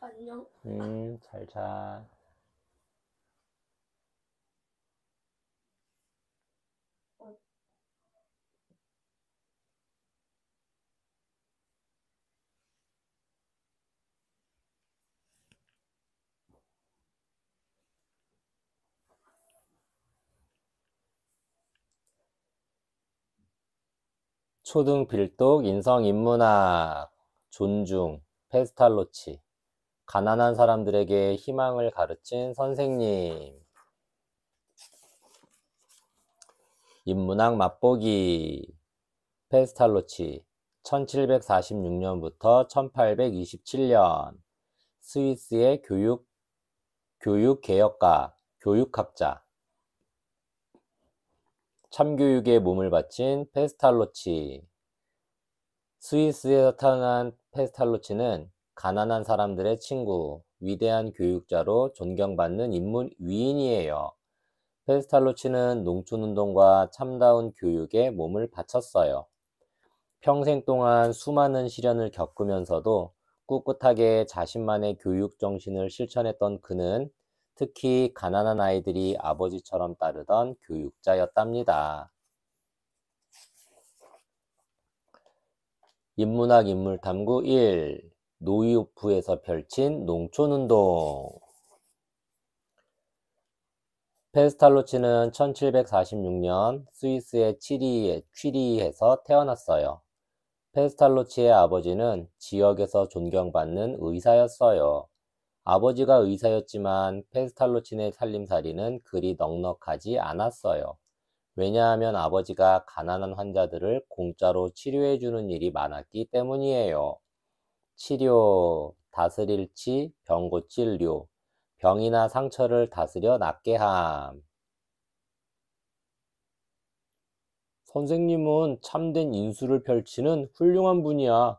아빠 안녕. 잘 자. 초등 필독 인성인문학 존중 페스탈로치 가난한 사람들에게 희망을 가르친 선생님. 인문학 맛보기 페스탈로치 1746년부터 1827년 스위스의 교육개혁가, 교육학자, 참교육에 몸을 바친 페스탈로치. 스위스에서 태어난 페스탈로치는 가난한 사람들의 친구, 위대한 교육자로 존경받는 위인이에요. 페스탈로치는 농촌운동과 참다운 교육에 몸을 바쳤어요. 평생 동안 수많은 시련을 겪으면서도 꿋꿋하게 자신만의 교육 정신을 실천했던 그는 특히 가난한 아이들이 아버지처럼 따르던 교육자였답니다. 인문학 인물탐구 1. 노이호프에서 펼친 농촌운동. 페스탈로치는 1746년 스위스의 취리히에서 태어났어요. 페스탈로치의 아버지는 지역에서 존경받는 의사였어요. 아버지가 의사였지만 페스탈로치의 살림살이는 그리 넉넉하지 않았어요. 왜냐하면 아버지가 가난한 환자들을 공짜로 치료해주는 일이 많았기 때문이에요. 치료, 다스릴 치, 병 고칠 료, 병이나 상처를 다스려 낫게 함. 선생님은 참된 인술을 펼치는 훌륭한 분이야.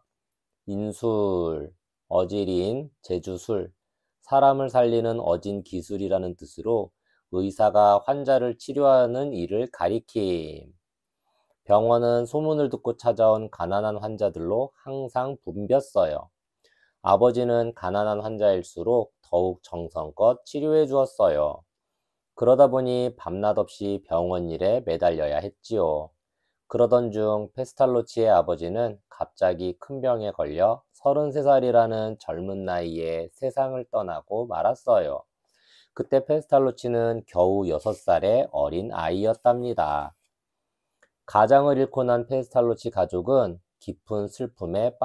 인술, 어질인, 제주술, 사람을 살리는 어진 기술이라는 뜻으로 의사가 환자를 치료하는 일을 가리킴. 병원은 소문을 듣고 찾아온 가난한 환자들로 항상 붐볐어요. 아버지는 가난한 환자일수록 더욱 정성껏 치료해 주었어요. 그러다 보니 밤낮 없이 병원 일에 매달려야 했지요. 그러던 중 페스탈로치의 아버지는 갑자기 큰 병에 걸려 33살이라는 젊은 나이에 세상을 떠나고 말았어요. 그때 페스탈로치는 겨우 6살의 어린 아이였답니다. 가장을 잃고 난 페스탈로치 가족은 깊은 슬픔에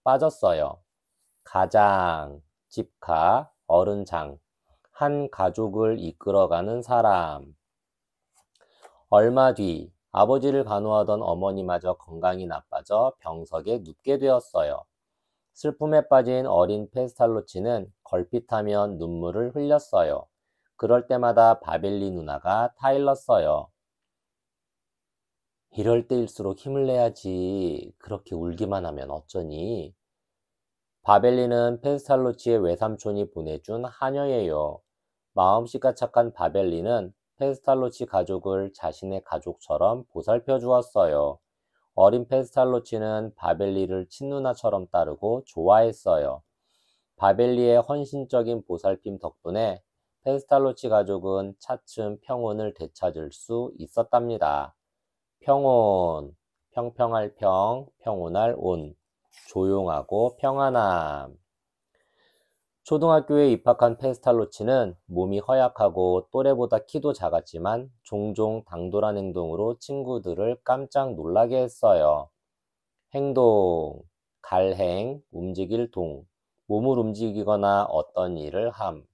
빠졌어요. 가장, 집가, 어른장, 한 가족을 이끌어가는 사람. 얼마 뒤 아버지를 간호하던 어머니마저 건강이 나빠져 병석에 눕게 되었어요. 슬픔에 빠진 어린 페스탈로치는 걸핏하면 눈물을 흘렸어요. 그럴 때마다 바벨리 누나가 타일렀어요. 이럴 때일수록 힘을 내야지. 그렇게 울기만 하면 어쩌니? 바벨리는 페스탈로치의 외삼촌이 보내준 하녀예요. 마음씨가 착한 바벨리는 페스탈로치 가족을 자신의 가족처럼 보살펴 주었어요. 어린 페스탈로치는 바벨리를 친누나처럼 따르고 좋아했어요. 바벨리의 헌신적인 보살핌 덕분에 페스탈로치 가족은 차츰 평온을 되찾을 수 있었답니다. 평온, 평평할 평, 평온할 온, 조용하고 평안함. 초등학교에 입학한 페스탈로치는 몸이 허약하고 또래보다 키도 작았지만 종종 당돌한 행동으로 친구들을 깜짝 놀라게 했어요. 행동, 갈행, 움직일 동, 몸을 움직이거나 어떤 일을 함.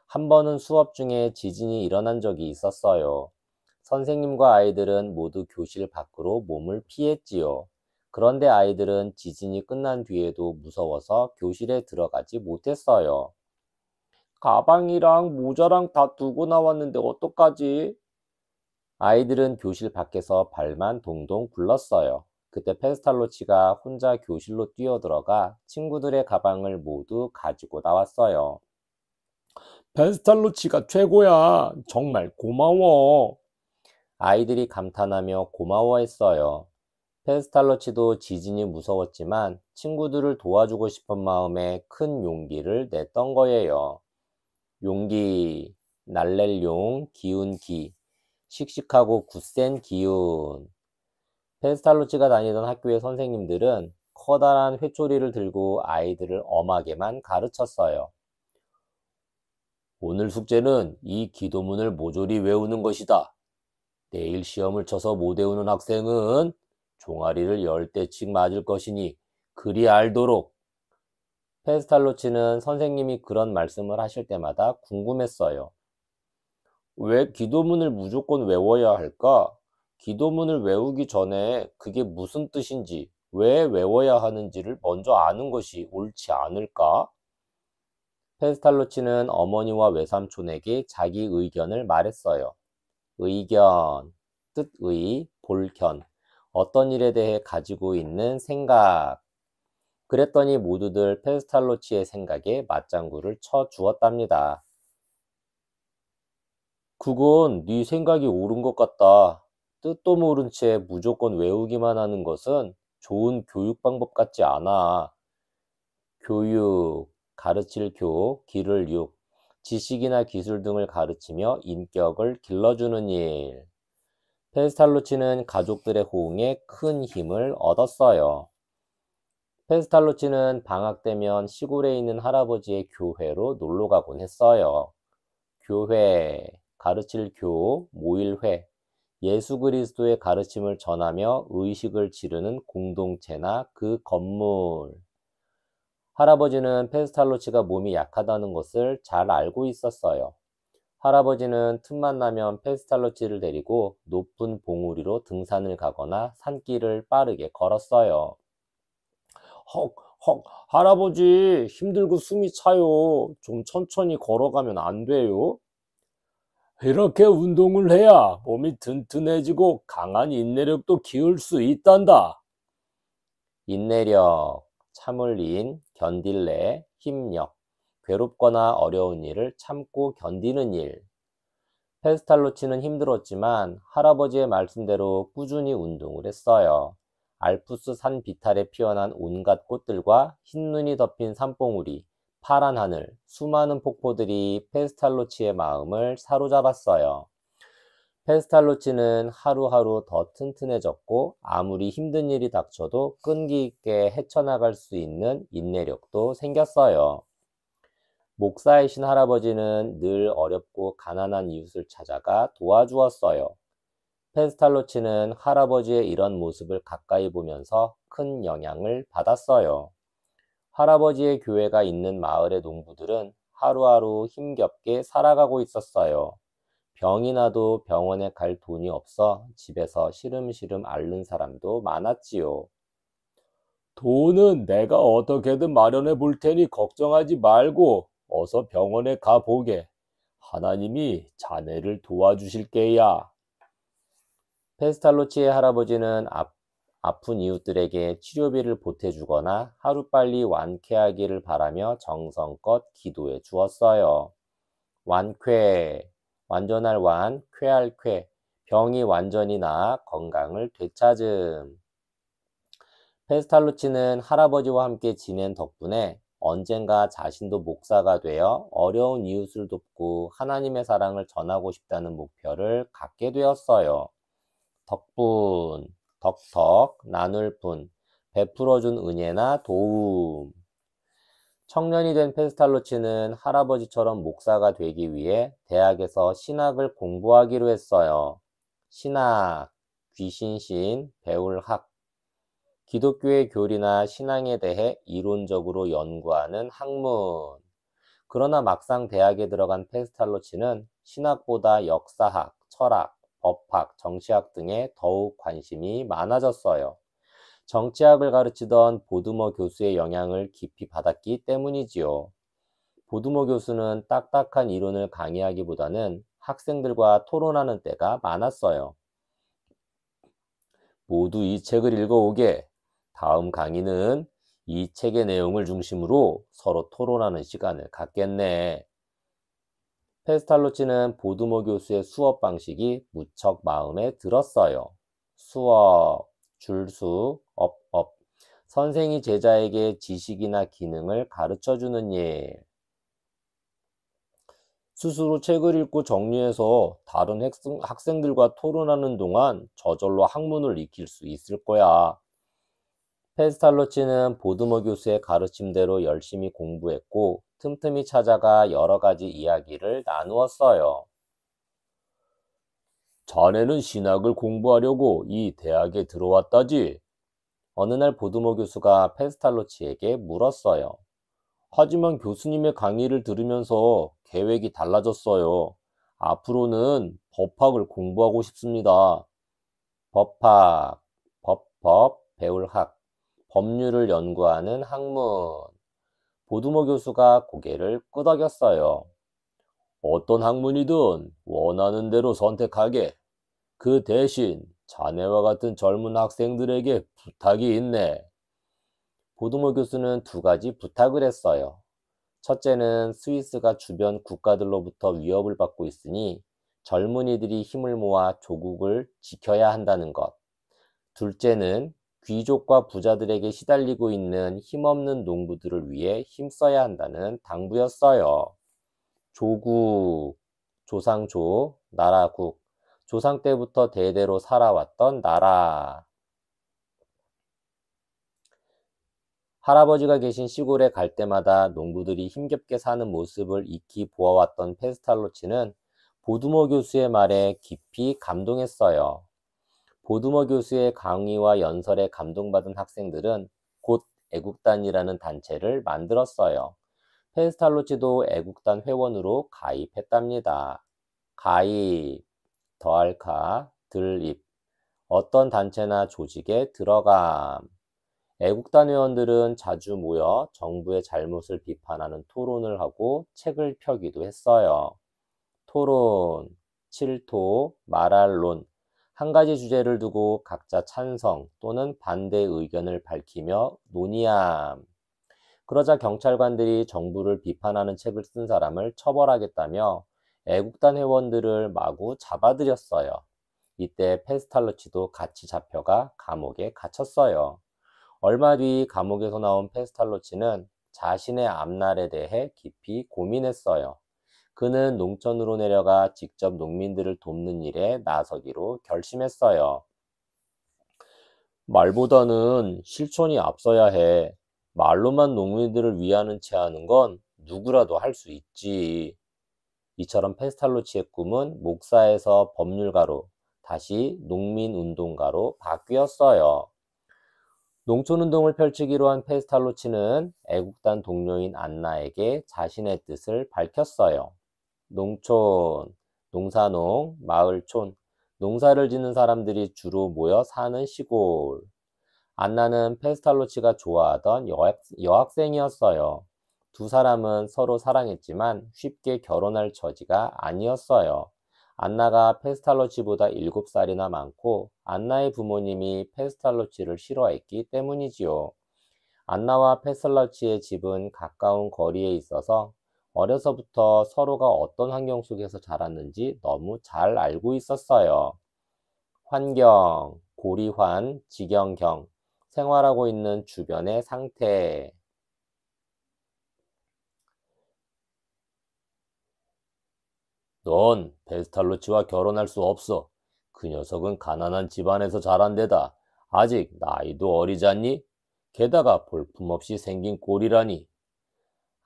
한 번은 수업 중에 지진이 일어난 적이 있었어요. 선생님과 아이들은 모두 교실 밖으로 몸을 피했지요. 그런데 아이들은 지진이 끝난 뒤에도 무서워서 교실에 들어가지 못했어요. 가방이랑 모자랑 다 두고 나왔는데 어떡하지? 아이들은 교실 밖에서 발만 동동 굴렀어요. 그때 페스탈로치가 혼자 교실로 뛰어들어가 친구들의 가방을 모두 가지고 나왔어요. 페스탈로치가 최고야. 정말 고마워. 아이들이 감탄하며 고마워했어요. 페스탈로치도 지진이 무서웠지만 친구들을 도와주고 싶은 마음에 큰 용기를 냈던 거예요. 용기, 날랠 용, 기운 기, 씩씩하고 굳센 기운. 페스탈로치가 다니던 학교의 선생님들은 커다란 회초리를 들고 아이들을 엄하게만 가르쳤어요. 오늘 숙제는 이 기도문을 모조리 외우는 것이다. 내일 시험을 쳐서 못 외우는 학생은 종아리를 10대씩 맞을 것이니 그리 알도록. 페스탈로치는 선생님이 그런 말씀을 하실 때마다 궁금했어요. 왜 기도문을 무조건 외워야 할까? 기도문을 외우기 전에 그게 무슨 뜻인지, 왜 외워야 하는지를 먼저 아는 것이 옳지 않을까? 페스탈로치는 어머니와 외삼촌에게 자기 의견을 말했어요. 의견, 뜻의, 볼견, 어떤 일에 대해 가지고 있는 생각. 그랬더니 모두들 페스탈로치의 생각에 맞장구를 쳐 주었답니다. 그건 네 생각이 옳은 것 같다. 뜻도 모른 채 무조건 외우기만 하는 것은 좋은 교육 방법 같지 않아. 교육, 가르칠 교, 기를 육, 지식이나 기술 등을 가르치며 인격을 길러주는 일. 페스탈로치는 가족들의 호응에 큰 힘을 얻었어요. 페스탈로치는 방학 되면 시골에 있는 할아버지의 교회로 놀러 가곤 했어요. 교회, 가르칠 교, 모일회, 예수 그리스도의 가르침을 전하며 의식을 지르는 공동체나 그 건물. 할아버지는 페스탈로치가 몸이 약하다는 것을 잘 알고 있었어요. 할아버지는 틈만 나면 페스탈로치를 데리고 높은 봉우리로 등산을 가거나 산길을 빠르게 걸었어요. 헉, 헉, 할아버지, 힘들고 숨이 차요. 좀 천천히 걸어가면 안 돼요? 이렇게 운동을 해야 몸이 튼튼해지고 강한 인내력도 키울 수 있단다. 인내력, 참을 인, 견딜래, 힘력, 괴롭거나 어려운 일을 참고 견디는 일. 페스탈로치는 힘들었지만 할아버지의 말씀대로 꾸준히 운동을 했어요. 알프스 산 비탈에 피어난 온갖 꽃들과 흰눈이 덮인 산봉우리, 파란 하늘, 수많은 폭포들이 페스탈로치의 마음을 사로잡았어요. 페스탈로치는 하루하루 더 튼튼해졌고 아무리 힘든 일이 닥쳐도 끈기 있게 헤쳐나갈 수 있는 인내력도 생겼어요. 목사이신 할아버지는 늘 어렵고 가난한 이웃을 찾아가 도와주었어요. 페스탈로치는 할아버지의 이런 모습을 가까이 보면서 큰 영향을 받았어요. 할아버지의 교회가 있는 마을의 농부들은 하루하루 힘겹게 살아가고 있었어요. 병이 나도 병원에 갈 돈이 없어 집에서 시름시름 앓는 사람도 많았지요. 돈은 내가 어떻게든 마련해 볼 테니 걱정하지 말고 어서 병원에 가보게. 하나님이 자네를 도와주실 게야. 페스탈로치의 할아버지는 아픈 이웃들에게 치료비를 보태주거나 하루빨리 완쾌하기를 바라며 정성껏 기도해 주었어요. 완쾌, 완전할 완, 쾌할 쾌, 병이 완전히 나아 건강을 되찾음. 페스탈로치는 할아버지와 함께 지낸 덕분에 언젠가 자신도 목사가 되어 어려운 이웃을 돕고 하나님의 사랑을 전하고 싶다는 목표를 갖게 되었어요. 덕분, 덕덕, 나눌 분, 베풀어준 은혜나 도움. 청년이 된 페스탈로치는 할아버지처럼 목사가 되기 위해 대학에서 신학을 공부하기로 했어요. 신학, 귀신신, 배울 학. 기독교의 교리나 신앙에 대해 이론적으로 연구하는 학문. 그러나 막상 대학에 들어간 페스탈로치는 신학보다 역사학, 철학, 법학, 정치학 등에 더욱 관심이 많아졌어요. 정치학을 가르치던 보드머 교수의 영향을 깊이 받았기 때문이지요. 보드머 교수는 딱딱한 이론을 강의하기보다는 학생들과 토론하는 때가 많았어요. 모두 이 책을 읽어오게. 다음 강의는 이 책의 내용을 중심으로 서로 토론하는 시간을 갖겠네. 페스탈로치는 보드머 교수의 수업 방식이 무척 마음에 들었어요. 수업, 줄수, 업. 선생이 제자에게 지식이나 기능을 가르쳐주는 일. 스스로 책을 읽고 정리해서 다른 학생들과 토론하는 동안 저절로 학문을 익힐 수 있을 거야. 페스탈로치는 보드머 교수의 가르침대로 열심히 공부했고 틈틈이 찾아가 여러 가지 이야기를 나누었어요. 자네는 신학을 공부하려고 이 대학에 들어왔다지? 어느 날 보드머 교수가 페스탈로치에게 물었어요. 하지만 교수님의 강의를 들으면서 계획이 달라졌어요. 앞으로는 법학을 공부하고 싶습니다. 법학, 배울 학, 법률을 연구하는 학문. 보드머 교수가 고개를 끄덕였어요. 어떤 학문이든 원하는 대로 선택하게. 그 대신 자네와 같은 젊은 학생들에게 부탁이 있네. 보드머 교수는 두 가지 부탁을 했어요. 첫째는 스위스가 주변 국가들로부터 위협을 받고 있으니 젊은이들이 힘을 모아 조국을 지켜야 한다는 것. 둘째는 귀족과 부자들에게 시달리고 있는 힘없는 농부들을 위해 힘써야 한다는 당부였어요. 조국, 조상조, 나라국, 조상 때부터 대대로 살아왔던 나라. 할아버지가 계신 시골에 갈 때마다 농부들이 힘겹게 사는 모습을 익히 보아왔던 페스탈로치는 보드머 교수의 말에 깊이 감동했어요. 보드머 교수의 강의와 연설에 감동받은 학생들은 곧 애국단이라는 단체를 만들었어요. 페스탈로치도 애국단 회원으로 가입했답니다. 가입, 더할카, 들입, 어떤 단체나 조직에 들어감. 애국단 회원들은 자주 모여 정부의 잘못을 비판하는 토론을 하고 책을 펴기도 했어요. 토론, 칠토, 말할론, 한 가지 주제를 두고 각자 찬성 또는 반대 의견을 밝히며 논의함. 그러자 경찰관들이 정부를 비판하는 책을 쓴 사람을 처벌하겠다며 애국단 회원들을 마구 잡아들였어요. 이때 페스탈로치도 같이 잡혀가 감옥에 갇혔어요. 얼마 뒤 감옥에서 나온 페스탈로치는 자신의 앞날에 대해 깊이 고민했어요. 그는 농촌으로 내려가 직접 농민들을 돕는 일에 나서기로 결심했어요. 말보다는 실천이 앞서야 해. 말로만 농민들을 위하는 채 하는 건 누구라도 할 수 있지. 이처럼 페스탈로치의 꿈은 목사에서 법률가로, 다시 농민운동가로 바뀌었어요. 농촌운동을 펼치기로 한 페스탈로치는 애국단 동료인 안나에게 자신의 뜻을 밝혔어요. 농촌, 농사농, 마을촌, 농사를 짓는 사람들이 주로 모여 사는 시골. 안나는 페스탈로치가 좋아하던 여학생이었어요. 두 사람은 서로 사랑했지만 쉽게 결혼할 처지가 아니었어요. 안나가 페스탈로치보다 7살이나 많고 안나의 부모님이 페스탈로치를 싫어했기 때문이지요. 안나와 페스탈로치의 집은 가까운 거리에 있어서 어려서부터 서로가 어떤 환경 속에서 자랐는지 너무 잘 알고 있었어요. 환경, 고리환, 직영경, 생활하고 있는 주변의 상태. 넌 페스탈로치와 결혼할 수 없어. 그 녀석은 가난한 집안에서 자란 데다 아직 나이도 어리지 않니? 게다가 볼품없이 생긴 꼴이라니.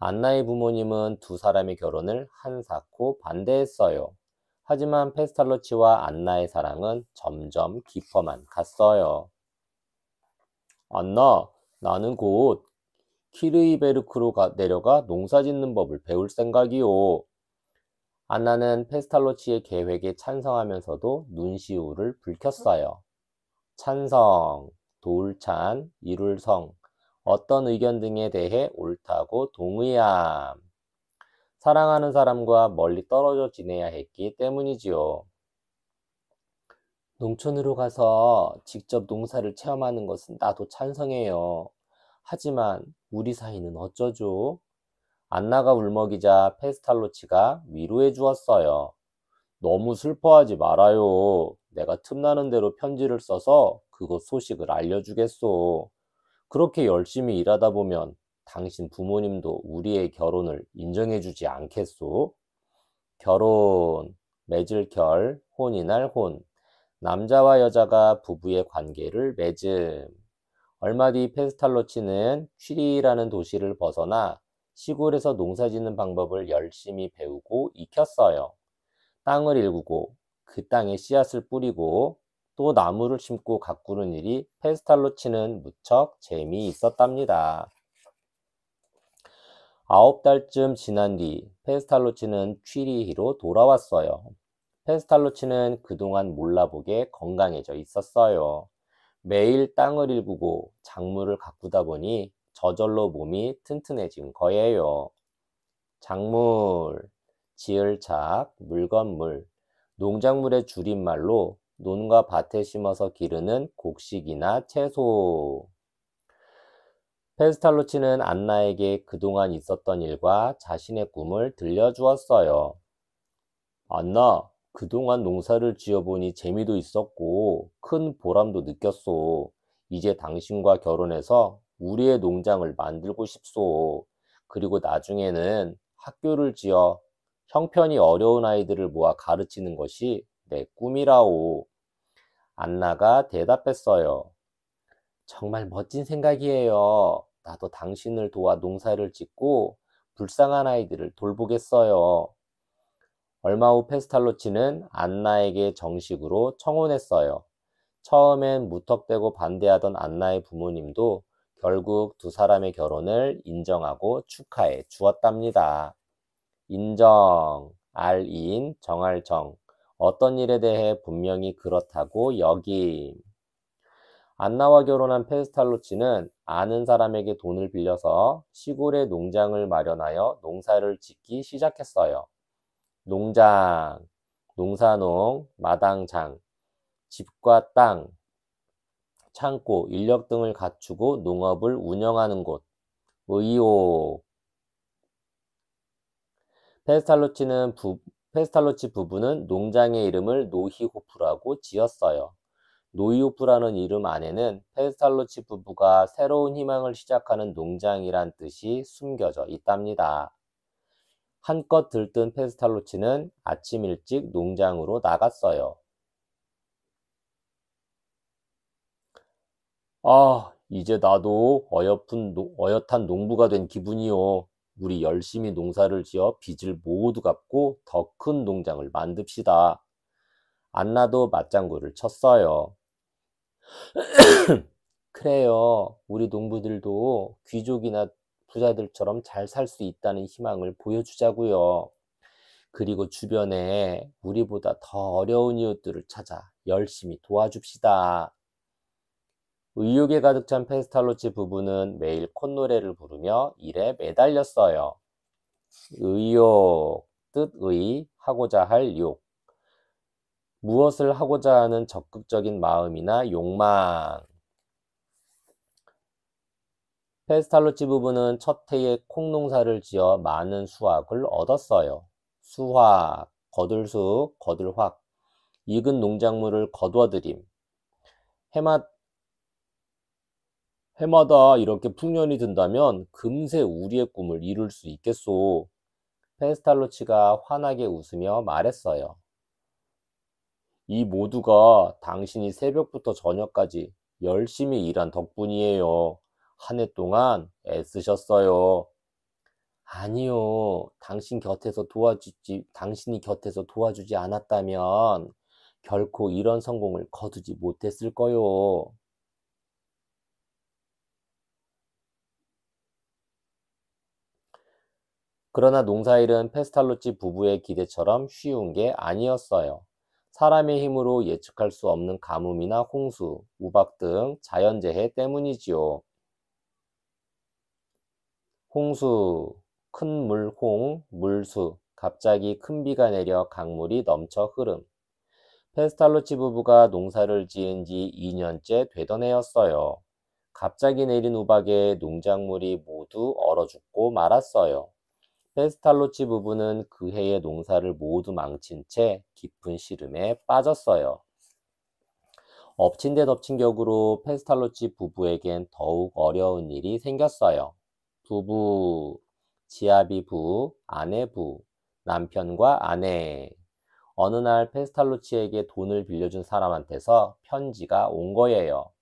안나의 부모님은 두 사람의 결혼을 한사코 반대했어요. 하지만 페스탈로치와 안나의 사랑은 점점 깊어만 갔어요. 안나, 나는 곧 키르이베르크로 내려가 농사 짓는 법을 배울 생각이오. 안나는 페스탈로치의 계획에 찬성하면서도 눈시울을 붉혔어요. 찬성, 도울찬, 이룰성, 어떤 의견 등에 대해 옳다고 동의함. 사랑하는 사람과 멀리 떨어져 지내야 했기 때문이지요. 농촌으로 가서 직접 농사를 체험하는 것은 나도 찬성해요. 하지만 우리 사이는 어쩌죠? 안나가 울먹이자 페스탈로치가 위로해 주었어요. 너무 슬퍼하지 말아요. 내가 틈나는 대로 편지를 써서 그것 소식을 알려주겠소. 그렇게 열심히 일하다 보면 당신 부모님도 우리의 결혼을 인정해주지 않겠소? 결혼, 맺을 결, 혼이 날 혼. 남자와 여자가 부부의 관계를 맺음. 얼마 뒤 페스탈로치는 취리라는 도시를 벗어나 시골에서 농사짓는 방법을 열심히 배우고 익혔어요. 땅을 일구고 그 땅에 씨앗을 뿌리고 또 나무를 심고 가꾸는 일이 페스탈로치는 무척 재미있었답니다. 9달쯤 지난 뒤 페스탈로치는 취리히로 돌아왔어요. 페스탈로치는 그동안 몰라보게 건강해져 있었어요. 매일 땅을 일구고 작물을 가꾸다 보니 저절로 몸이 튼튼해진 거예요. 작물, 지을착, 물건물, 농작물의 줄임말로 논과 밭에 심어서 기르는 곡식이나 채소. 페스탈로치는 안나에게 그동안 있었던 일과 자신의 꿈을 들려주었어요. 안나, 그동안 농사를 지어보니 재미도 있었고 큰 보람도 느꼈소. 이제 당신과 결혼해서 우리의 농장을 만들고 싶소. 그리고 나중에는 학교를 지어 형편이 어려운 아이들을 모아 가르치는 것이 내 꿈이라오. 안나가 대답했어요. 정말 멋진 생각이에요. 나도 당신을 도와 농사를 짓고 불쌍한 아이들을 돌보겠어요. 얼마 후 페스탈로치는 안나에게 정식으로 청혼했어요. 처음엔 무턱대고 반대하던 안나의 부모님도 결국 두 사람의 결혼을 인정하고 축하해 주었답니다. 인정, 알인, 정할 정. 어떤 일에 대해 분명히 그렇다고 여김. 안나와 결혼한 페스탈로치는 아는 사람에게 돈을 빌려서 시골에 농장을 마련하여 농사를 짓기 시작했어요. 농장, 농사농, 마당장, 집과 땅, 창고, 인력 등을 갖추고 농업을 운영하는 곳, 의욕. 페스탈로치 부부는 농장의 이름을 노히호프라고 지었어요. 노히호프라는 이름 안에는 페스탈로치 부부가 새로운 희망을 시작하는 농장이란 뜻이 숨겨져 있답니다. 한껏 들뜬 페스탈로치는 아침 일찍 농장으로 나갔어요. 이제 나도 어엿한 농부가 된 기분이요. 우리 열심히 농사를 지어 빚을 모두 갚고 더 큰 농장을 만듭시다. 안나도 맞장구를 쳤어요. 그래요. 우리 농부들도 귀족이나 부자들처럼 잘 살 수 있다는 희망을 보여주자고요. 그리고 주변에 우리보다 더 어려운 이웃들을 찾아 열심히 도와줍시다. 의욕에 가득 찬 페스탈로치 부부는 매일 콧노래를 부르며 일에 매달렸어요. 의욕, 뜻의, 하고자 할 욕. 무엇을 하고자 하는 적극적인 마음이나 욕망. 페스탈로치 부부는 첫 해에 콩농사를 지어 많은 수확을 얻었어요. 수확, 거들숙, 거들확. 익은 농작물을 거두어들임. 해마다 이렇게 풍년이 든다면 금세 우리의 꿈을 이룰 수 있겠소. 페스탈로치가 환하게 웃으며 말했어요. 이 모두가 당신이 새벽부터 저녁까지 열심히 일한 덕분이에요. 한 해 동안 애쓰셨어요. 아니요. 당신이 곁에서 도와주지 않았다면 결코 이런 성공을 거두지 못했을 거요. 그러나 농사일은 페스탈로치 부부의 기대처럼 쉬운 게 아니었어요. 사람의 힘으로 예측할 수 없는 가뭄이나 홍수, 우박 등 자연재해 때문이지요. 홍수, 큰 물홍, 물수, 갑자기 큰 비가 내려 강물이 넘쳐 흐름. 페스탈로치 부부가 농사를 지은 지 2년째 되던 해였어요. 갑자기 내린 우박에 농작물이 모두 얼어 죽고 말았어요. 페스탈로치 부부는 그 해의 농사를 모두 망친 채 깊은 시름에 빠졌어요. 엎친 데 덮친 격으로 페스탈로치 부부에겐 더욱 어려운 일이 생겼어요. 부부, 지아비 부, 아내 부, 남편과 아내. 어느 날 페스탈로치에게 돈을 빌려준 사람한테서 편지가 온 거예요.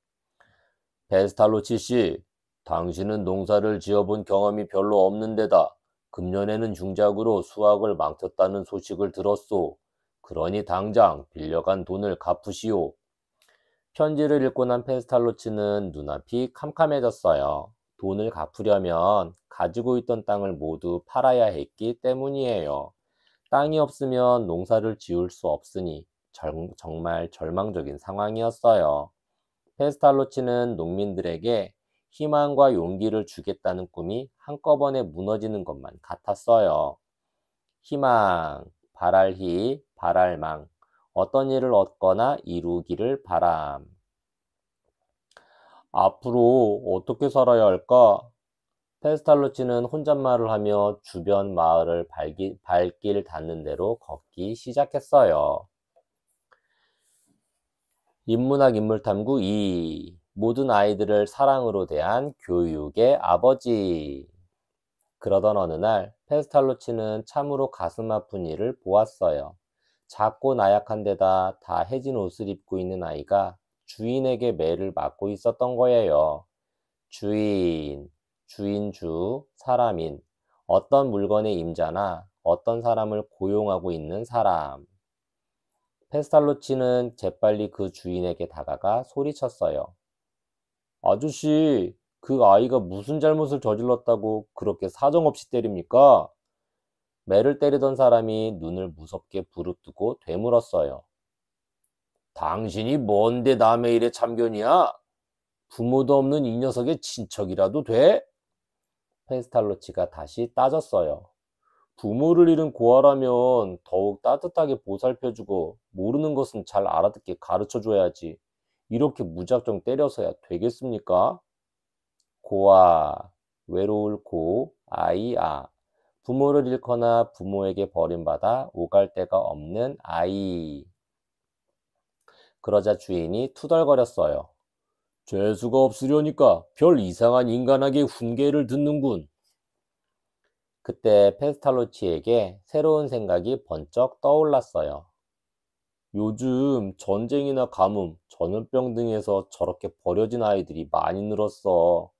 페스탈로치 씨, 당신은 농사를 지어본 경험이 별로 없는 데다 금년에는 중작으로 수확을 망쳤다는 소식을 들었소. 그러니 당장 빌려간 돈을 갚으시오. 편지를 읽고 난 페스탈로치는 눈앞이 캄캄해졌어요. 돈을 갚으려면 가지고 있던 땅을 모두 팔아야 했기 때문이에요. 땅이 없으면 농사를 지을 수 없으니 정말 절망적인 상황이었어요. 페스탈로치는 농민들에게 희망과 용기를 주겠다는 꿈이 한꺼번에 무너지는 것만 같았어요. 희망, 바랄희, 바랄망, 어떤 일을 얻거나 이루기를 바람. 앞으로 어떻게 살아야 할까? 페스탈로치는 혼잣말을 하며 주변 마을을 발길 닿는 대로 걷기 시작했어요. 인문학 인물탐구 2. 모든 아이들을 사랑으로 대한 교육의 아버지. 그러던 어느 날 페스탈로치는 참으로 가슴 아픈 일을 보았어요. 작고 나약한 데다 다 해진 옷을 입고 있는 아이가 주인에게 매를 맞고 있었던 거예요. 주인, 주인주, 사람인, 어떤 물건의 임자나 어떤 사람을 고용하고 있는 사람. 페스탈로치는 재빨리 그 주인에게 다가가 소리쳤어요. 아저씨, 그 아이가 무슨 잘못을 저질렀다고 그렇게 사정없이 때립니까? 매를 때리던 사람이 눈을 무섭게 부릅뜨고 되물었어요. 당신이 뭔데 남의 일에 참견이야? 부모도 없는 이 녀석의 친척이라도 돼? 페스탈로치가 다시 따졌어요. 부모를 잃은 고아라면 더욱 따뜻하게 보살펴주고 모르는 것은 잘 알아듣게 가르쳐줘야지. 이렇게 무작정 때려서야 되겠습니까? 고아, 외로울 고, 아이아. 부모를 잃거나 부모에게 버림받아 오갈 데가 없는 아이. 그러자 주인이 투덜거렸어요. 죄수가 없으려니까 별 이상한 인간에게 훈계를 듣는군. 그때 페스탈로치에게 새로운 생각이 번쩍 떠올랐어요. 요즘 전쟁이나 가뭄, 전염병 등에서 저렇게 버려진 아이들이 많이 늘었어.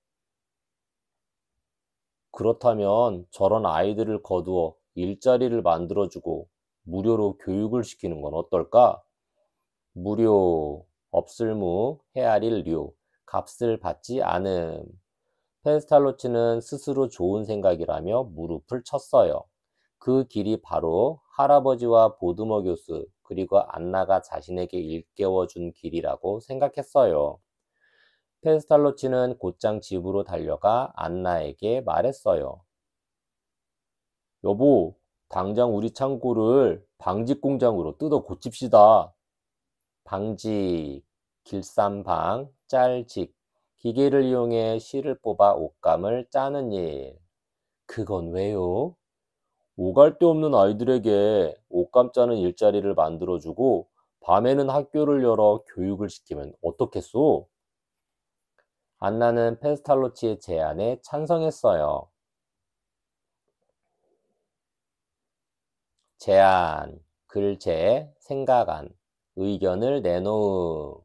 그렇다면 저런 아이들을 거두어 일자리를 만들어주고 무료로 교육을 시키는 건 어떨까? 무료, 없을무, 헤아릴 류, 값을 받지 않음. 페스탈로치는 스스로 좋은 생각이라며 무릎을 쳤어요. 그 길이 바로 할아버지와 보드머 교수 그리고 안나가 자신에게 일깨워준 길이라고 생각했어요. 페스탈로치는 곧장 집으로 달려가 안나에게 말했어요. 여보, 당장 우리 창고를 방직 공장으로 뜯어 고칩시다. 방직, 길쌈방, 짤직, 기계를 이용해 실을 뽑아 옷감을 짜는 일. 그건 왜요? 오갈 데 없는 아이들에게 옷감 짜는 일자리를 만들어주고 밤에는 학교를 열어 교육을 시키면 어떻겠소? 안나는 페스탈로치의 제안에 찬성했어요. 제안, 글제, 생각안, 의견을 내놓음.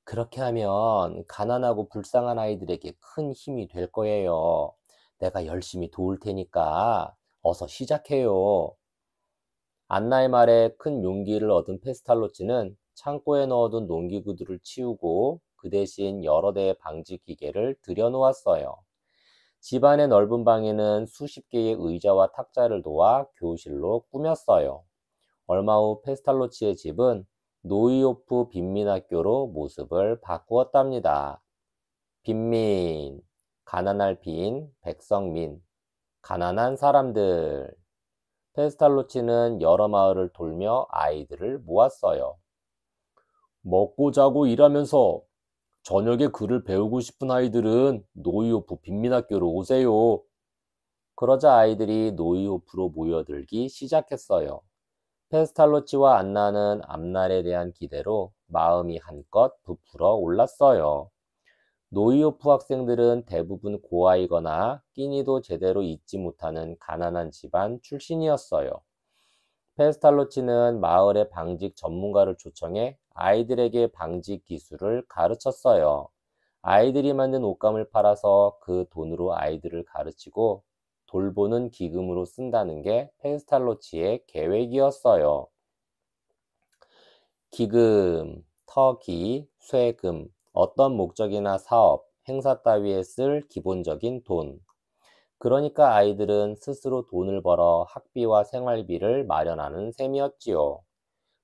그렇게 하면 가난하고 불쌍한 아이들에게 큰 힘이 될 거예요. 내가 열심히 도울 테니까 어서 시작해요. 안나의 말에 큰 용기를 얻은 페스탈로치는 창고에 넣어둔 농기구들을 치우고 그 대신 여러 대의 방직 기계를 들여놓았어요. 집안의 넓은 방에는 수십 개의 의자와 탁자를 놓아 교실로 꾸몄어요. 얼마 후 페스탈로치의 집은 노이오프 빈민학교로 모습을 바꾸었답니다. 빈민, 가난할 빈, 백성민, 가난한 사람들. 페스탈로치는 여러 마을을 돌며 아이들을 모았어요. 먹고 자고 일하면서 저녁에 글을 배우고 싶은 아이들은 노이오프 빈민학교로 오세요. 그러자 아이들이 노이오프로 모여들기 시작했어요. 페스탈로치와 안나는 앞날에 대한 기대로 마음이 한껏 부풀어 올랐어요. 노이오프 학생들은 대부분 고아이거나 끼니도 제대로 잊지 못하는 가난한 집안 출신이었어요. 페스탈로치는 마을의 방직 전문가를 초청해 아이들에게 방직 기술을 가르쳤어요. 아이들이 만든 옷감을 팔아서 그 돈으로 아이들을 가르치고 돌보는 기금으로 쓴다는 게 페스탈로치의 계획이었어요. 기금, 터기, 쇠금, 어떤 목적이나 사업, 행사 따위에 쓸 기본적인 돈. 그러니까 아이들은 스스로 돈을 벌어 학비와 생활비를 마련하는 셈이었지요.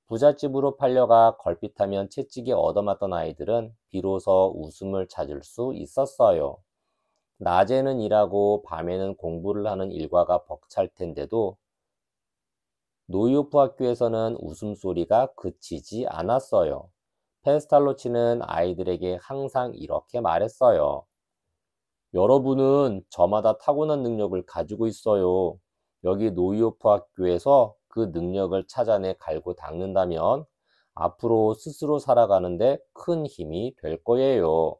부잣집으로 팔려가 걸핏하면 채찍에 얻어맞던 아이들은 비로소 웃음을 찾을 수 있었어요. 낮에는 일하고 밤에는 공부를 하는 일과가 벅찰 텐데도 노이오프 학교에서는 웃음소리가 그치지 않았어요. 페스탈로치는 아이들에게 항상 이렇게 말했어요. 여러분은 저마다 타고난 능력을 가지고 있어요. 여기 노이오프 학교에서 그 능력을 찾아내 갈고 닦는다면 앞으로 스스로 살아가는데 큰 힘이 될 거예요.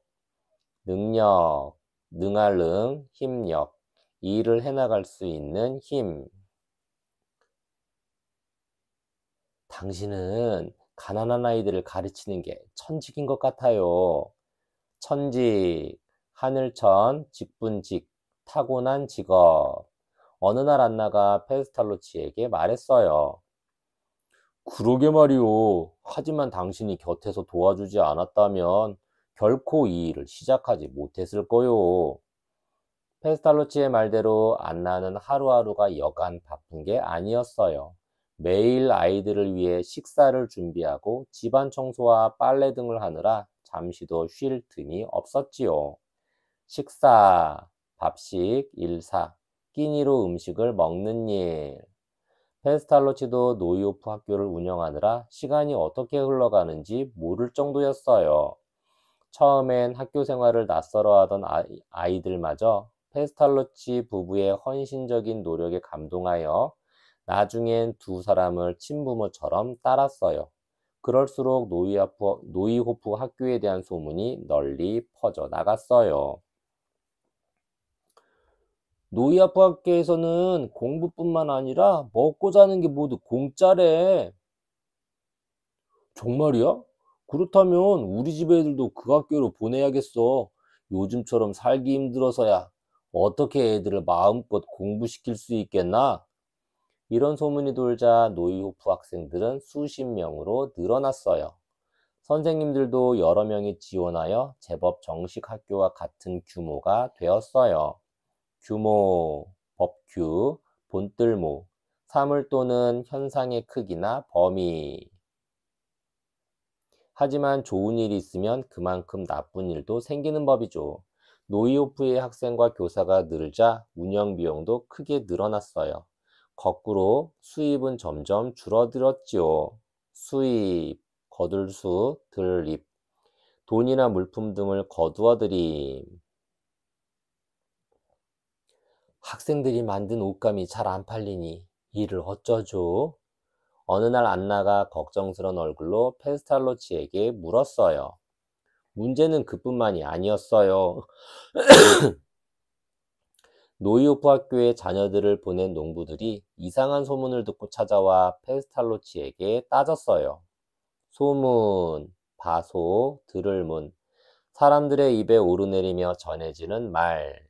능력, 능할 능, 힘력, 일을 해나갈 수 있는 힘. 당신은 가난한 아이들을 가르치는 게 천직인 것 같아요. 천직, 하늘천, 직분직, 타고난 직업. 어느 날 안나가 페스탈로치에게 말했어요. 그러게 말이오. 하지만 당신이 곁에서 도와주지 않았다면 결코 이 일을 시작하지 못했을 거요. 페스탈로치의 말대로 안나는 하루하루가 여간 바쁜 게 아니었어요. 매일 아이들을 위해 식사를 준비하고 집안 청소와 빨래 등을 하느라 잠시도 쉴 틈이 없었지요. 식사, 밥식, 일사, 끼니로 음식을 먹는 일. 페스탈로치도 노이오프 학교를 운영하느라 시간이 어떻게 흘러가는지 모를 정도였어요. 처음엔 학교 생활을 낯설어 하던 아이들마저 페스탈로치 부부의 헌신적인 노력에 감동하여 나중엔 두 사람을 친부모처럼 따랐어요. 그럴수록 노이호프 학교에 대한 소문이 널리 퍼져 나갔어요. 노이호프 학교에서는 공부뿐만 아니라 먹고 자는 게 모두 공짜래. 정말이야? 그렇다면 우리 집 애들도 그 학교로 보내야겠어. 요즘처럼 살기 힘들어서야 어떻게 애들을 마음껏 공부시킬 수 있겠나? 이런 소문이 돌자 노이호프 학생들은 수십 명으로 늘어났어요. 선생님들도 여러 명이 지원하여 제법 정식 학교와 같은 규모가 되었어요. 규모, 법규, 본뜰모, 사물 또는 현상의 크기나 범위. 하지만 좋은 일이 있으면 그만큼 나쁜 일도 생기는 법이죠. 노이호프의 학생과 교사가 늘자 운영 비용도 크게 늘어났어요. 거꾸로 수입은 점점 줄어들었지요. 수입, 거둘수, 들입, 돈이나 물품 등을 거두어들임. 학생들이 만든 옷감이 잘 안 팔리니 이를 어쩌죠? 어느 날 안나가 걱정스런 얼굴로 페스탈로치에게 물었어요. 문제는 그뿐만이 아니었어요. 노이오프 학교에 자녀들을 보낸 농부들이 이상한 소문을 듣고 찾아와 페스탈로치에게 따졌어요. 소문, 바소, 들을문, 사람들의 입에 오르내리며 전해지는 말.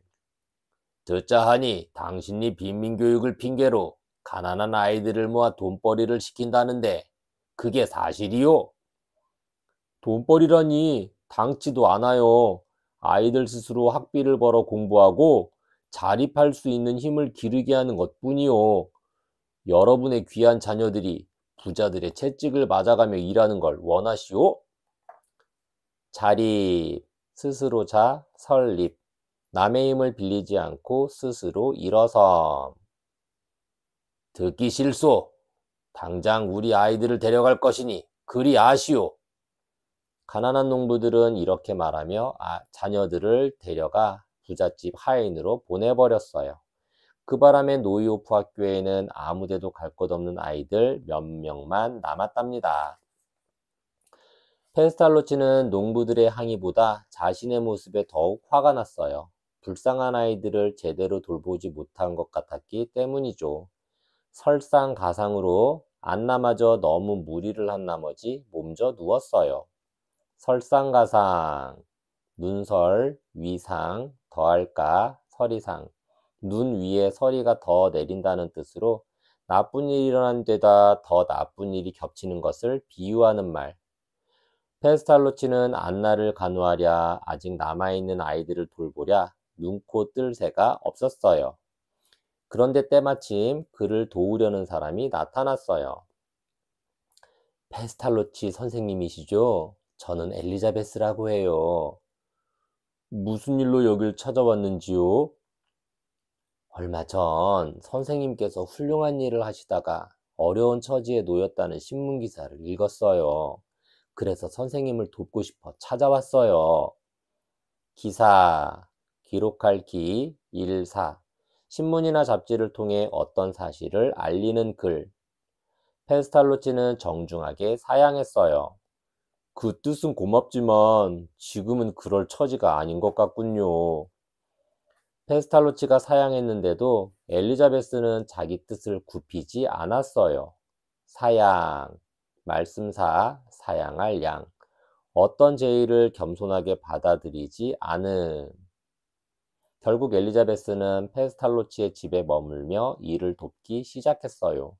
듣자 하니 당신이 빈민교육을 핑계로 가난한 아이들을 모아 돈벌이를 시킨다는데 그게 사실이요? 돈벌이라니 당치도 않아요. 아이들 스스로 학비를 벌어 공부하고 자립할 수 있는 힘을 기르게 하는 것뿐이요. 여러분의 귀한 자녀들이 부자들의 채찍을 맞아가며 일하는 걸 원하시오? 자립, 스스로 설립, 남의 힘을 빌리지 않고 스스로 일어섬. 듣기 싫소. 당장 우리 아이들을 데려갈 것이니 그리 아시오. 가난한 농부들은 이렇게 말하며 자녀들을 데려가 부잣집 하인으로 보내버렸어요. 그 바람에 노이오프 학교에는 아무데도 갈 것 없는 아이들 몇 명만 남았답니다. 페스탈로치는 농부들의 항의보다 자신의 모습에 더욱 화가 났어요. 불쌍한 아이들을 제대로 돌보지 못한 것 같았기 때문이죠. 설상가상으로 안나마저 너무 무리를 한 나머지 몸져 누웠어요. 설상가상, 눈설, 위상, 더할까, 서리상. 눈 위에 서리가 더 내린다는 뜻으로 나쁜 일이 일어난 데다 더 나쁜 일이 겹치는 것을 비유하는 말. 페스탈로치는 안나를 간호하랴 아직 남아있는 아이들을 돌보랴 눈코 뜰 새가 없었어요. 그런데 때마침 그를 도우려는 사람이 나타났어요. 페스탈로치 선생님이시죠? 저는 엘리자베스라고 해요. 무슨 일로 여길 찾아왔는지요? 얼마 전 선생님께서 훌륭한 일을 하시다가 어려운 처지에 놓였다는 신문 기사를 읽었어요. 그래서 선생님을 돕고 싶어 찾아왔어요. 기사, 기록할 기, 일사. 신문이나 잡지를 통해 어떤 사실을 알리는 글. 페스탈로치는 정중하게 사양했어요. 그 뜻은 고맙지만 지금은 그럴 처지가 아닌 것 같군요. 페스탈로치가 사양했는데도 엘리자베스는 자기 뜻을 굽히지 않았어요. 사양, 말씀사, 사양할 양. 어떤 제의를 겸손하게 받아들이지 않음. 결국 엘리자베스는 페스탈로치의 집에 머물며 일을 돕기 시작했어요.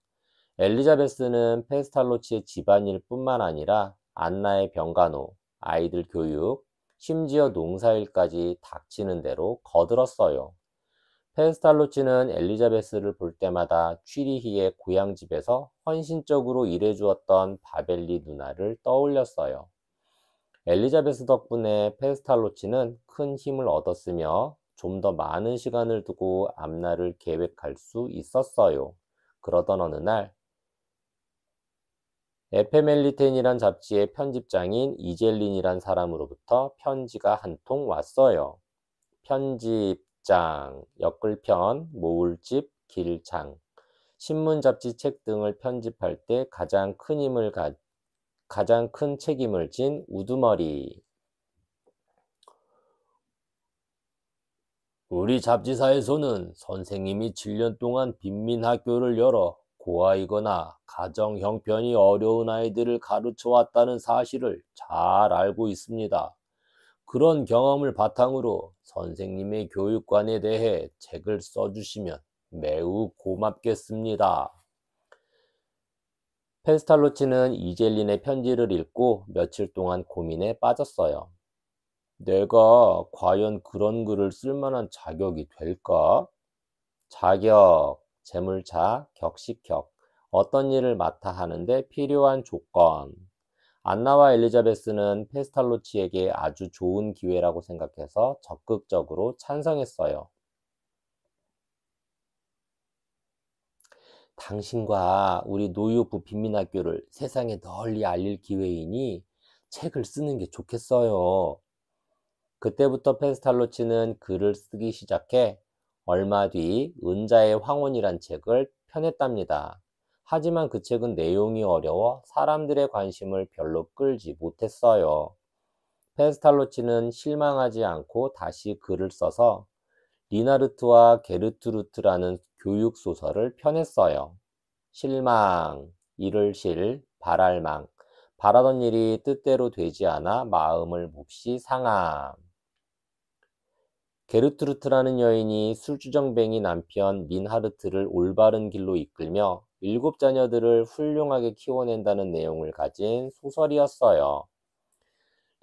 엘리자베스는 페스탈로치의 집안일뿐만 아니라 안나의 병간호, 아이들 교육, 심지어 농사일까지 닥치는 대로 거들었어요. 페스탈로치는 엘리자베스를 볼 때마다 취리히의 고향집에서 헌신적으로 일해주었던 바벨리 누나를 떠올렸어요. 엘리자베스 덕분에 페스탈로치는 큰 힘을 얻었으며 좀 더 많은 시간을 두고 앞날을 계획할 수 있었어요. 그러던 어느 날 에페멜리텐이란 잡지의 편집장인 이젤린이란 사람으로부터 편지가 한 통 왔어요. 편집장, 엮을편, 모을집, 길창. 신문, 잡지, 책 등을 편집할 때 가장 큰 책임을 진 우두머리. 우리 잡지사에서는 선생님이 7년 동안 빈민학교를 열어 고아이거나 가정 형편이 어려운 아이들을 가르쳐 왔다는 사실을 잘 알고 있습니다. 그런 경험을 바탕으로 선생님의 교육관에 대해 책을 써주시면 매우 고맙겠습니다. 페스탈로치는 이젤린의 편지를 읽고 며칠 동안 고민에 빠졌어요. 내가 과연 그런 글을 쓸 만한 자격이 될까? 자격, 재물차, 격식격, 어떤 일을 맡아 하는데 필요한 조건. 안나와 엘리자베스는 페스탈로치에게 아주 좋은 기회라고 생각해서 적극적으로 찬성했어요. 당신과 우리 노유부 빈민학교를 세상에 널리 알릴 기회이니 책을 쓰는 게 좋겠어요. 그때부터 페스탈로치는 글을 쓰기 시작해 얼마 뒤 은자의 황혼이란 책을 펴냈답니다. 하지만 그 책은 내용이 어려워 사람들의 관심을 별로 끌지 못했어요. 페스탈로치는 실망하지 않고 다시 글을 써서 리나르트와 게르트루트라는 교육 소설을 펴냈어요. 실망, 이를 실, 바랄망. 바라던 일이 뜻대로 되지 않아 마음을 몹시 상함. 게르트루트라는 여인이 술주정뱅이 남편 린하르트를 올바른 길로 이끌며 7자녀들을 훌륭하게 키워낸다는 내용을 가진 소설이었어요.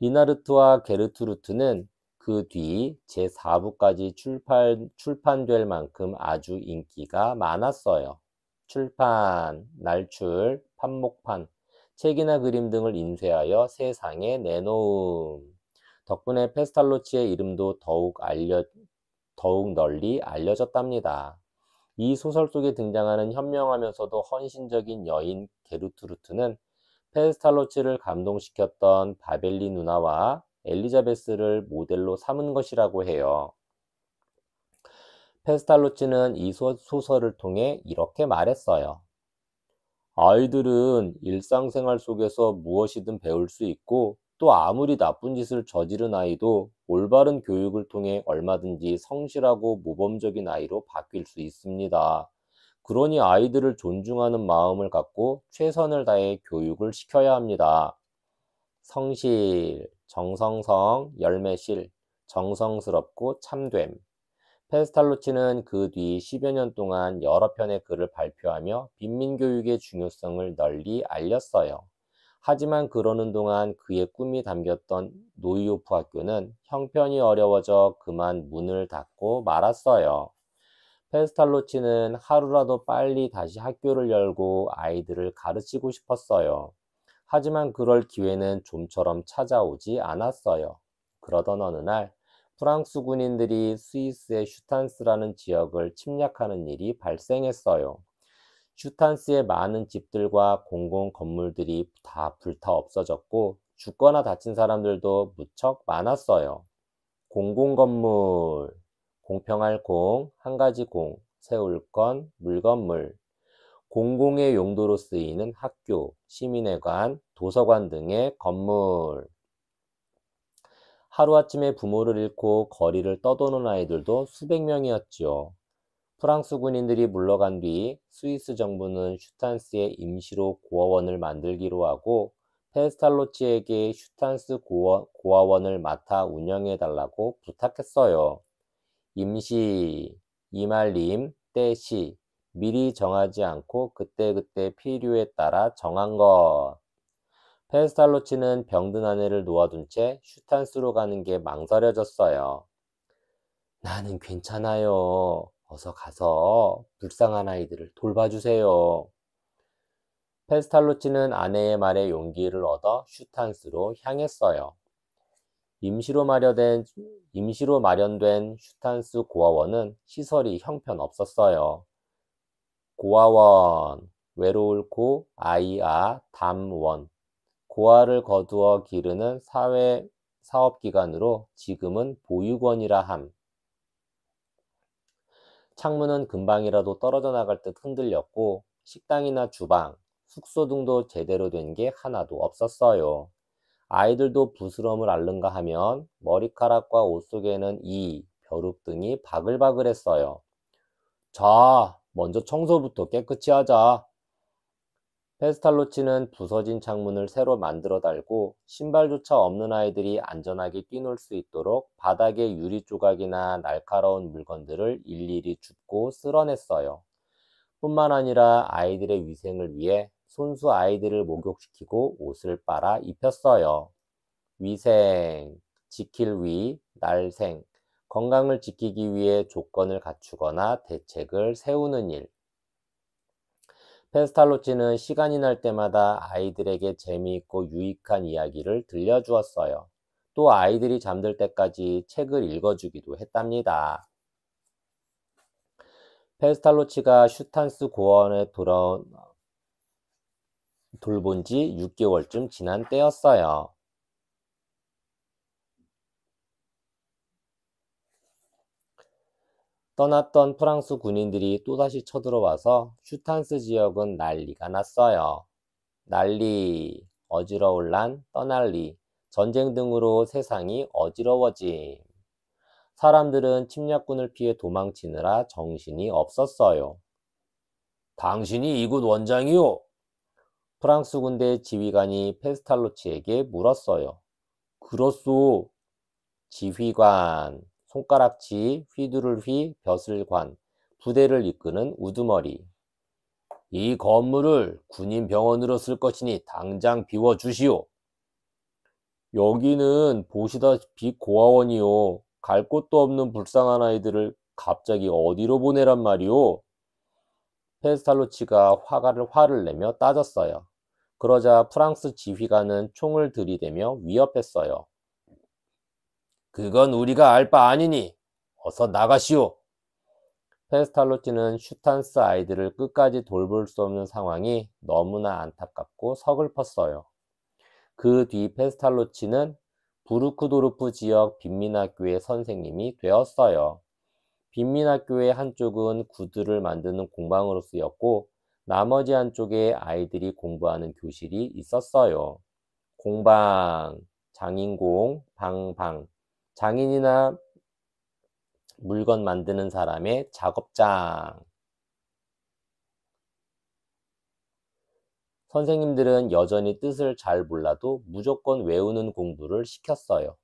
리나르트와 게르트루트는 그 뒤 제4부까지 출판될 만큼 아주 인기가 많았어요. 출판, 날출, 판목판, 책이나 그림 등을 인쇄하여 세상에 내놓음. 덕분에 페스탈로치의 이름도 더욱 널리 알려졌답니다. 이 소설 속에 등장하는 현명하면서도 헌신적인 여인 게르트루트는 페스탈로치를 감동시켰던 바벨리 누나와 엘리자베스를 모델로 삼은 것이라고 해요. 페스탈로치는 이 소설을 통해 이렇게 말했어요. 아이들은 일상생활 속에서 무엇이든 배울 수 있고 또 아무리 나쁜 짓을 저지른 아이도 올바른 교육을 통해 얼마든지 성실하고 모범적인 아이로 바뀔 수 있습니다. 그러니 아이들을 존중하는 마음을 갖고 최선을 다해 교육을 시켜야 합니다. 성실, 정성성, 열매실, 정성스럽고 참됨. 페스탈로치는 그 뒤 10여 년 동안 여러 편의 글을 발표하며 빈민교육의 중요성을 널리 알렸어요. 하지만 그러는 동안 그의 꿈이 담겼던 노이오프 학교는 형편이 어려워져 그만 문을 닫고 말았어요. 페스탈로치는 하루라도 빨리 다시 학교를 열고 아이들을 가르치고 싶었어요. 하지만 그럴 기회는 좀처럼 찾아오지 않았어요. 그러던 어느 날 프랑스 군인들이 스위스의 슈탄스라는 지역을 침략하는 일이 발생했어요. 슈탄스의 많은 집들과 공공 건물들이 다 불타 없어졌고 죽거나 다친 사람들도 무척 많았어요. 공공 건물, 공평할 공, 한 가지 공, 세울 건, 물건물, 공공의 용도로 쓰이는 학교, 시민회관, 도서관 등의 건물. 하루아침에 부모를 잃고 거리를 떠도는 아이들도 수백 명이었지요. 프랑스 군인들이 물러간 뒤 스위스 정부는 슈탄스에 임시로 고아원을 만들기로 하고 페스탈로치에게 슈탄스 고아원을 맡아 운영해달라고 부탁했어요. 임시, 이말림, 때시, 미리 정하지 않고 그때그때 필요에 따라 정한 것. 페스탈로치는 병든 아내를 놓아둔 채 슈탄스로 가는 게 망설여졌어요. 나는 괜찮아요. 어서 가서 불쌍한 아이들을 돌봐주세요. 페스탈로치는 아내의 말에 용기를 얻어 슈탄스로 향했어요. 임시로 마련된 슈탄스 고아원은 시설이 형편없었어요. 고아원, 외로울 고, 아이아, 담원, 고아를 거두어 기르는 사업기관으로 지금은 보육원이라 함. 창문은 금방이라도 떨어져 나갈 듯 흔들렸고 식당이나 주방, 숙소 등도 제대로 된 게 하나도 없었어요. 아이들도 부스럼을 앓는가 하면 머리카락과 옷 속에는 벼룩 등이 바글바글했어요. 자, 먼저 청소부터 깨끗이 하자. 페스탈로치는 부서진 창문을 새로 만들어 달고 신발조차 없는 아이들이 안전하게 뛰놀 수 있도록 바닥에 유리 조각이나 날카로운 물건들을 일일이 줍고 쓸어냈어요. 뿐만 아니라 아이들의 위생을 위해 손수 아이들을 목욕시키고 옷을 빨아 입혔어요. 위생, 지킬 위, 날생, 건강을 지키기 위해 조건을 갖추거나 대책을 세우는 일. 페스탈로치는 시간이 날 때마다 아이들에게 재미있고 유익한 이야기를 들려주었어요. 또 아이들이 잠들 때까지 책을 읽어주기도 했답니다. 페스탈로치가 슈탄스 고아원에 돌본 지 6개월쯤 지난 때였어요. 떠났던 프랑스 군인들이 또다시 쳐들어와서 슈탄스 지역은 난리가 났어요. 난리, 어지러울 난, 떠날리, 전쟁 등으로 세상이 어지러워짐. 사람들은 침략군을 피해 도망치느라 정신이 없었어요. 당신이 이곳 원장이요? 프랑스 군대 지휘관이 페스탈로치에게 물었어요. 그렇소. 지휘관, 손가락치, 휘두를 휘, 벼슬 관, 부대를 이끄는 우두머리. 이 건물을 군인 병원으로 쓸 것이니 당장 비워주시오. 여기는 보시다시피 고아원이요. 갈 곳도 없는 불쌍한 아이들을 갑자기 어디로 보내란 말이오? 페스탈로치가 화를 내며 따졌어요. 그러자 프랑스 지휘관은 총을 들이대며 위협했어요. 그건 우리가 알 바 아니니 어서 나가시오. 페스탈로치는 슈탄스 아이들을 끝까지 돌볼 수 없는 상황이 너무나 안타깝고 서글펐어요. 그 뒤 페스탈로치는 부르크도르프 지역 빈민학교의 선생님이 되었어요. 빈민학교의 한쪽은 구두를 만드는 공방으로 쓰였고 나머지 한쪽에 아이들이 공부하는 교실이 있었어요. 공방, 장인공, 방방. 장인이나 물건 만드는 사람의 작업장. 선생님들은 여전히 뜻을 잘 몰라도 무조건 외우는 공부를 시켰어요.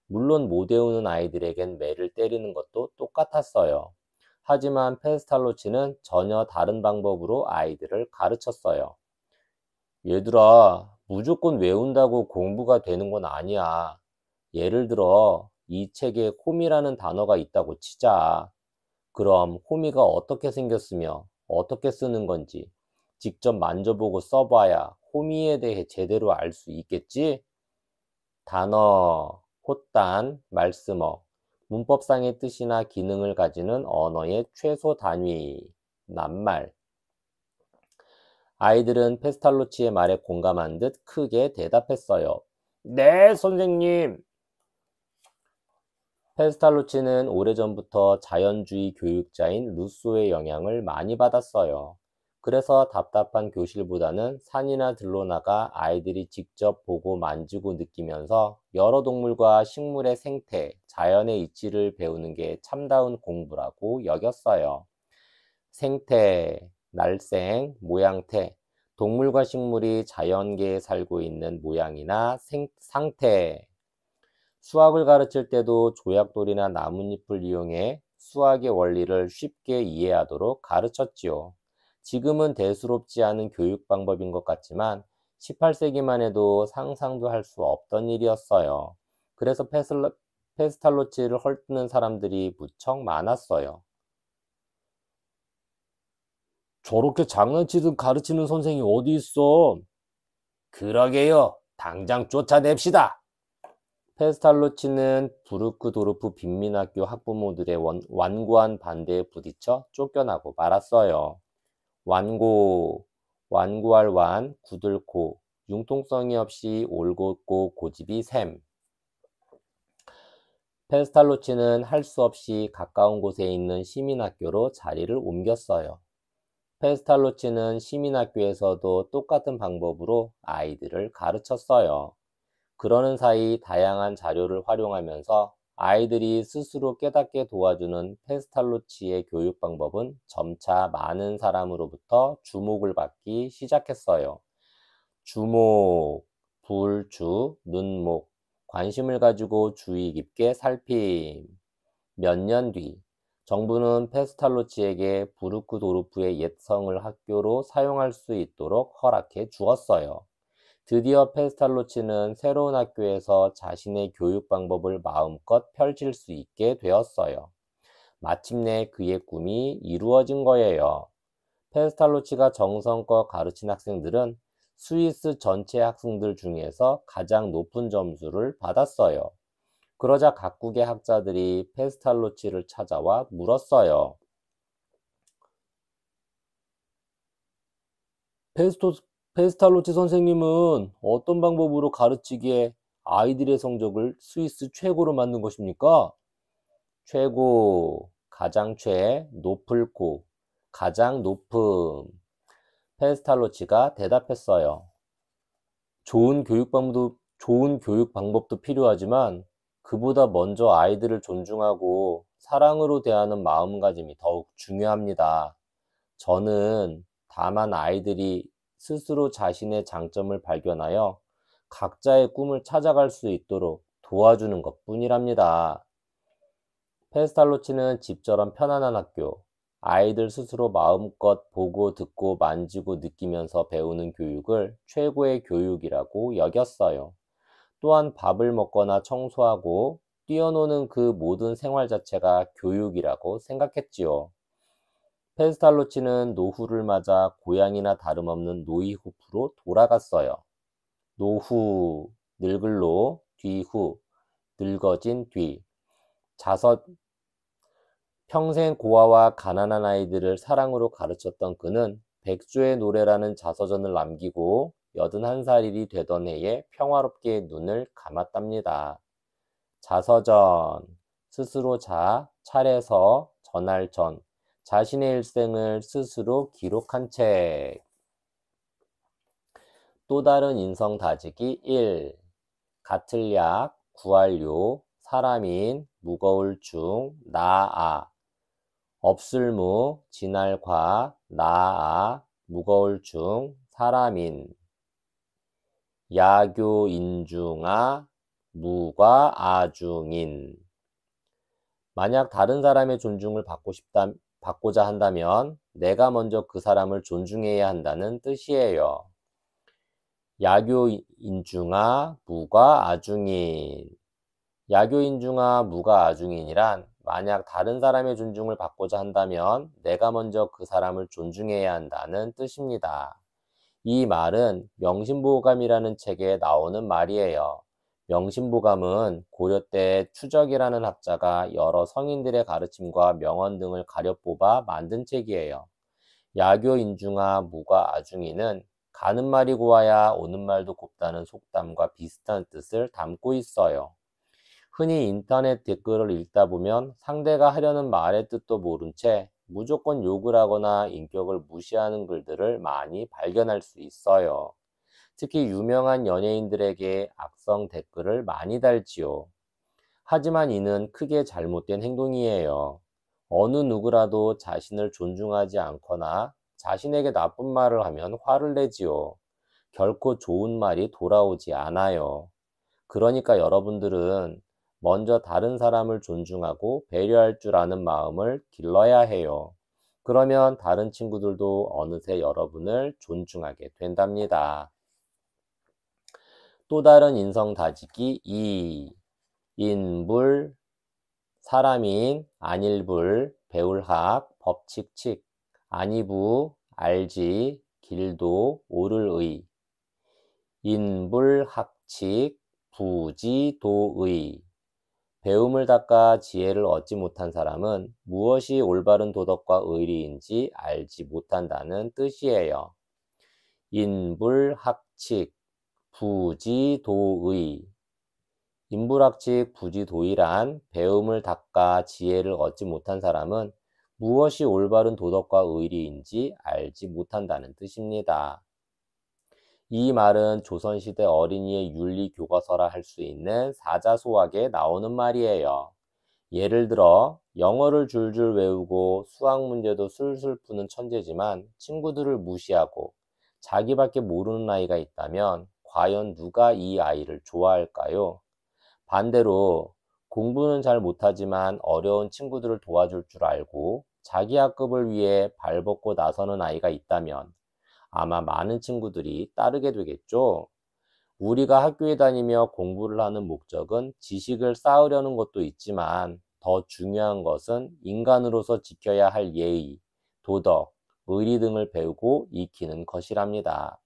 물론 못 외우는 아이들에겐 매를 때리는 것도 똑같았어요. 하지만 페스탈로치는 전혀 다른 방법으로 아이들을 가르쳤어요. 얘들아, 무조건 외운다고 공부가 되는 건 아니야. 예를 들어, 이 책에 홈이라는 단어가 있다고 치자. 그럼 홈이가 어떻게 생겼으며 어떻게 쓰는 건지 직접 만져보고 써봐야 홈이에 대해 제대로 알 수 있겠지? 단어, 호단, 말씀어, 문법상의 뜻이나 기능을 가지는 언어의 최소 단위, 낱말. 아이들은 페스탈로치의 말에 공감한 듯 크게 대답했어요. 네, 선생님. 페스탈로치는 오래전부터 자연주의 교육자인 루소의 영향을 많이 받았어요. 그래서 답답한 교실보다는 산이나 들로 나가 아이들이 직접 보고 만지고 느끼면서 여러 동물과 식물의 생태, 자연의 이치를 배우는 게 참다운 공부라고 여겼어요. 생태, 날생, 모양태, 동물과 식물이 자연계에 살고 있는 모양이나 상태. 수학을 가르칠 때도 조약돌이나 나뭇잎을 이용해 수학의 원리를 쉽게 이해하도록 가르쳤지요. 지금은 대수롭지 않은 교육 방법인 것 같지만 18세기만 해도 상상도 할 수 없던 일이었어요. 그래서 페스탈로치를 헐뜯는 사람들이 무척 많았어요. 저렇게 장난치듯 가르치는 선생이 어디 있어? 그러게요. 당장 쫓아냅시다. 페스탈로치는 부르크도르프 빈민학교 학부모들의 완고한 반대에 부딪혀 쫓겨나고 말았어요. 완고할 완, 굳을코, 융통성이 없이 올곧고 고집이 샘. 페스탈로치는 할 수 없이 가까운 곳에 있는 시민학교로 자리를 옮겼어요. 페스탈로치는 시민학교에서도 똑같은 방법으로 아이들을 가르쳤어요. 그러는 사이 다양한 자료를 활용하면서 아이들이 스스로 깨닫게 도와주는 페스탈로치의 교육 방법은 점차 많은 사람으로부터 주목을 받기 시작했어요. 주목, 불주, 눈목, 관심을 가지고 주의 깊게 살핌. 몇 년 뒤, 정부는 페스탈로치에게 부르크도르프의 옛 성을 학교로 사용할 수 있도록 허락해 주었어요. 드디어 페스탈로치는 새로운 학교에서 자신의 교육 방법을 마음껏 펼칠 수 있게 되었어요. 마침내 그의 꿈이 이루어진 거예요. 페스탈로치가 정성껏 가르친 학생들은 스위스 전체 학생들 중에서 가장 높은 점수를 받았어요. 그러자 각국의 학자들이 페스탈로치를 찾아와 물었어요. 페스탈로치 선생님은 어떤 방법으로 가르치기에 아이들의 성적을 스위스 최고로 만든 것입니까? 최고, 가장 높을 고, 가장 높음. 페스탈로치가 대답했어요. 좋은 교육 방법도 필요하지만 그보다 먼저 아이들을 존중하고 사랑으로 대하는 마음가짐이 더욱 중요합니다. 저는 다만 아이들이 스스로 자신의 장점을 발견하여 각자의 꿈을 찾아갈 수 있도록 도와주는 것뿐이랍니다. 페스탈로치는 집처럼 편안한 학교, 아이들 스스로 마음껏 보고 듣고 만지고 느끼면서 배우는 교육을 최고의 교육이라고 여겼어요. 또한 밥을 먹거나 청소하고 뛰어노는 그 모든 생활 자체가 교육이라고 생각했지요. 페스탈로치는 노후를 맞아 고향이나 다름없는 노이호프로 돌아갔어요. 노후, 늙을로, 뒤후, 늙어진 뒤. 평생 고아와 가난한 아이들을 사랑으로 가르쳤던 그는 백조의 노래라는 자서전을 남기고 81살이 되던 해에 평화롭게 눈을 감았답니다. 자서전, 스스로 차례서, 전할 전, 자신의 일생을 스스로 기록한 책. 또 다른 인성 다지기 1. 같을 약, 구할요, 사람인, 무거울 중, 나아, 없을무, 지날 과, 나아, 무거울 중, 사람인, 야교인중아, 무과 아중인. 만약 다른 사람의 존중을 받고자 한다면 내가 먼저 그 사람을 존중해야 한다는 뜻이에요. 야교인중아, 무과 아중인. 야교인중아, 무과 아중인이란 만약 다른 사람의 존중을 받고자 한다면 내가 먼저 그 사람을 존중해야 한다는 뜻입니다. 이 말은 명심보감이라는 책에 나오는 말이에요. 명심보감은 고려 때 추적이라는 학자가 여러 성인들의 가르침과 명언 등을 가려 뽑아 만든 책이에요. 야교인중아 무과 아중이는 가는 말이 고와야 오는 말도 곱다는 속담과 비슷한 뜻을 담고 있어요. 흔히 인터넷 댓글을 읽다 보면 상대가 하려는 말의 뜻도 모른 채 무조건 욕을 하거나 인격을 무시하는 글들을 많이 발견할 수 있어요. 특히 유명한 연예인들에게 악성 댓글을 많이 달지요. 하지만 이는 크게 잘못된 행동이에요. 어느 누구라도 자신을 존중하지 않거나 자신에게 나쁜 말을 하면 화를 내지요. 결코 좋은 말이 돌아오지 않아요. 그러니까 여러분들은 먼저 다른 사람을 존중하고 배려할 줄 아는 마음을 길러야 해요. 그러면 다른 친구들도 어느새 여러분을 존중하게 된답니다. 또 다른 인성 다지기 2. 인불, 사람인, 안일불, 배울학, 법칙칙, 아니부, 알지, 길도, 오를의. 인불학칙, 부지도의. 배움을 닦아 지혜를 얻지 못한 사람은 무엇이 올바른 도덕과 의리인지 알지 못한다는 뜻이에요. 인불학칙, 부지도의. 인불학칙, 부지도의란 배움을 닦아 지혜를 얻지 못한 사람은 무엇이 올바른 도덕과 의리인지 알지 못한다는 뜻입니다. 이 말은 조선시대 어린이의 윤리 교과서라 할 수 있는 사자소학에 나오는 말이에요. 예를 들어 영어를 줄줄 외우고 수학 문제도 술술 푸는 천재지만 친구들을 무시하고 자기밖에 모르는 아이가 있다면 과연 누가 이 아이를 좋아할까요? 반대로 공부는 잘 못하지만 어려운 친구들을 도와줄 줄 알고 자기 학급을 위해 발벗고 나서는 아이가 있다면 아마 많은 친구들이 따르게 되겠죠. 우리가 학교에 다니며 공부를 하는 목적은 지식을 쌓으려는 것도 있지만 더 중요한 것은 인간으로서 지켜야 할 예의, 도덕, 의리 등을 배우고 익히는 것이랍니다.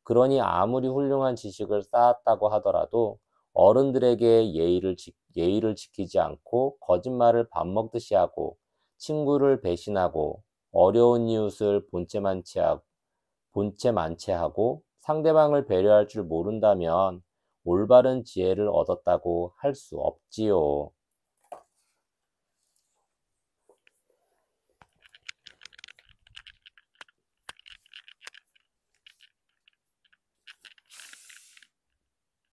그러니 아무리 훌륭한 지식을 쌓았다고 하더라도 어른들에게 예의를 지키지 않고 거짓말을 밥 먹듯이 하고 친구를 배신하고 어려운 이웃을 본체 만체하고 상대방을 배려할 줄 모른다면 올바른 지혜를 얻었다고 할 수 없지요.